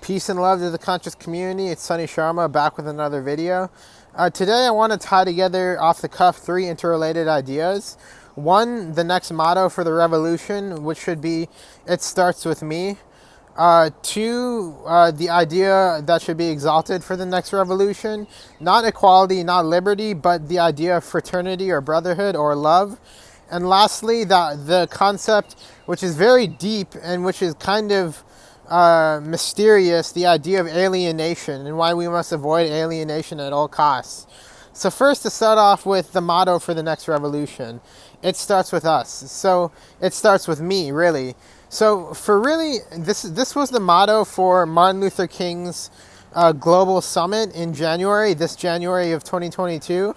Peace and love to the conscious community. It's Sunny Sharma back with another video. Today I want to tie together off the cuff 3 interrelated ideas. 1, the next motto for the revolution, which should be, it starts with me. 2, the idea that should be exalted for the next revolution. Not equality, not liberty, but the idea of fraternity or brotherhood or love. And lastly, the concept, which is very deep and which is kind of mysterious, the idea of alienation and why we must avoid alienation at all costs. So first, to start off with the motto for the next revolution, it starts with us. So it starts with me, really. So for really, this was the motto for Martin Luther King's global summit in January, this January of 2022.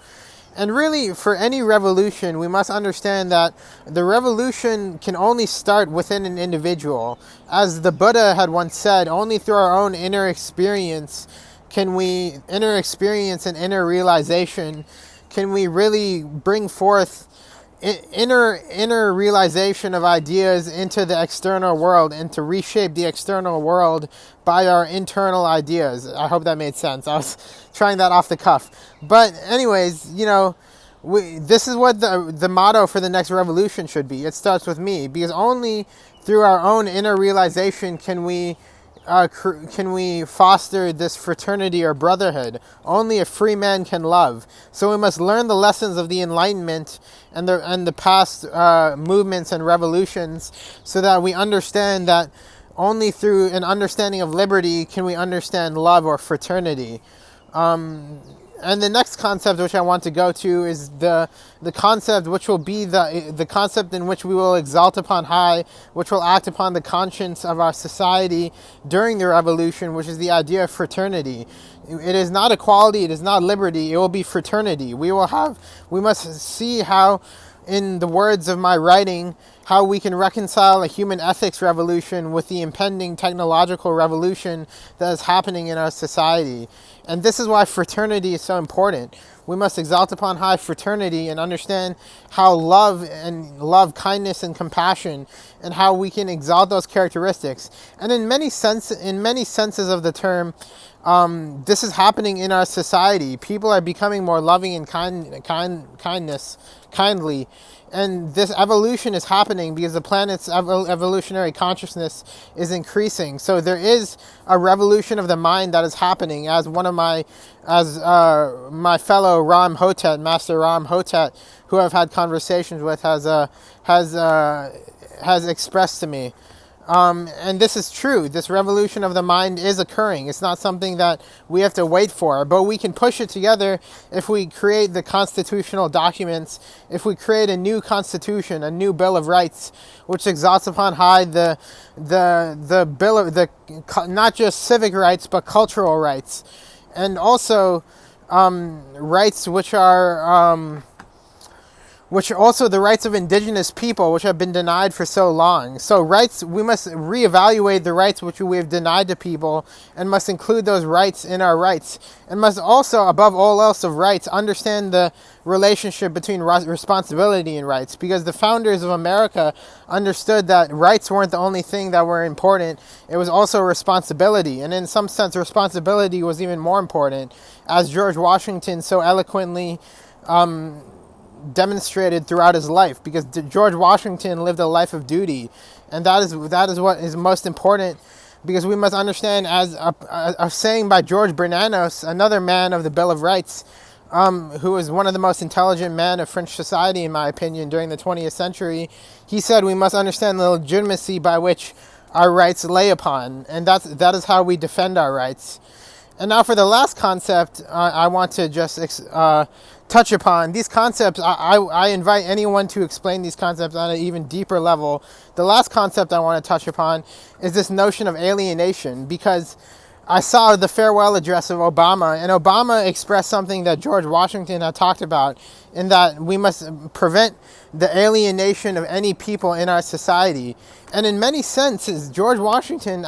And really, for any revolution, we must understand that the revolution can only start within an individual. As the Buddha had once said, only through our own inner experience and inner realization can we really bring forth inner realization of ideas into the external world and to reshape the external world by our internal ideas. I hope that made sense. I was trying that off the cuff. But anyways, this is what the motto for the next revolution should be. It starts with me, because only through our own inner realization can we foster this fraternity or brotherhood. Only a free man can love. So we must learn the lessons of the Enlightenment and the past movements and revolutions, so that we understand that only through an understanding of liberty can we understand love or fraternity. And the next concept which I want to go to is the concept which will be the concept in which we will exalt upon high, which will act upon the conscience of our society during the revolution, which is the idea of fraternity. It is not equality, it is not liberty, it will be fraternity. We must see how, in the words of my writing, how we can reconcile a human ethics revolution with the impending technological revolution that is happening in our society. And this is why fraternity is so important. We must exalt upon high fraternity and understand how love, kindness, and compassion, and how we can exalt those characteristics. And in many senses of the term, this is happening in our society. People are becoming more loving and kindly. And this evolution is happening because the planet's evolutionary consciousness is increasing. So there is a revolution of the mind that is happening, as my fellow Ram Hotet, Master Ram Hotet, who I've had conversations with, has expressed to me. And this is true. This revolution of the mind is occurring. It's not something that we have to wait for, but we can push it together if we create the constitutional documents, if we create a new constitution, a new Bill of Rights, which exalts upon high the bill of not just civic rights, but cultural rights, and also rights which are also the rights of indigenous people, which have been denied for so long. So rights, we must reevaluate the rights which we have denied to people, and must include those rights in our rights, and must also, above all else of rights, understand the relationship between responsibility and rights, because the founders of America understood that rights weren't the only thing that were important. It was also responsibility, and in some sense responsibility was even more important, as George Washington so eloquently demonstrated throughout his life, because George Washington lived a life of duty, and that is what is most important, because we must understand, as a saying by George Bernanos, another man of the Bill of Rights, who was one of the most intelligent men of French society, in my opinion, during the 20th century. He said we must understand the legitimacy by which our rights lay upon, and that is how we defend our rights. And now for the last concept, I want to just touch upon these concepts. I invite anyone to explain these concepts on an even deeper level. The last concept I want to touch upon is this notion of alienation, because I saw the farewell address of Obama, and Obama expressed something that George Washington had talked about, in that we must prevent the alienation of any people in our society. And in many senses, George Washington,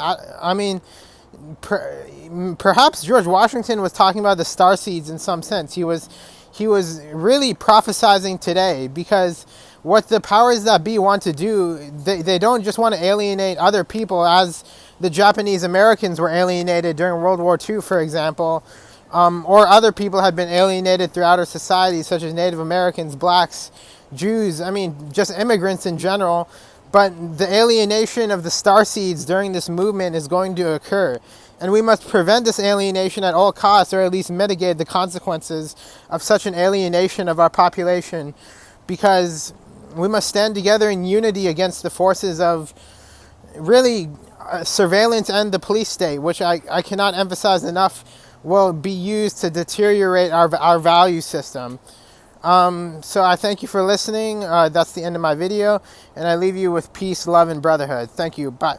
perhaps George Washington was talking about the starseeds in some sense. He was he was really prophesizing today, because what the powers that be want to do, they don't just want to alienate other people, as the Japanese Americans were alienated during World War II, for example, or other people had been alienated throughout our society, such as Native Americans, blacks, Jews, I mean, just immigrants in general. But the alienation of the starseeds during this movement is going to occur. And we must prevent this alienation at all costs, or at least mitigate the consequences of such an alienation of our population, because we must stand together in unity against the forces of really surveillance and the police state, which I cannot emphasize enough will be used to deteriorate our value system. So I thank you for listening. That's the end of my video, and I leave you with peace, love, and brotherhood. Thank you. Bye.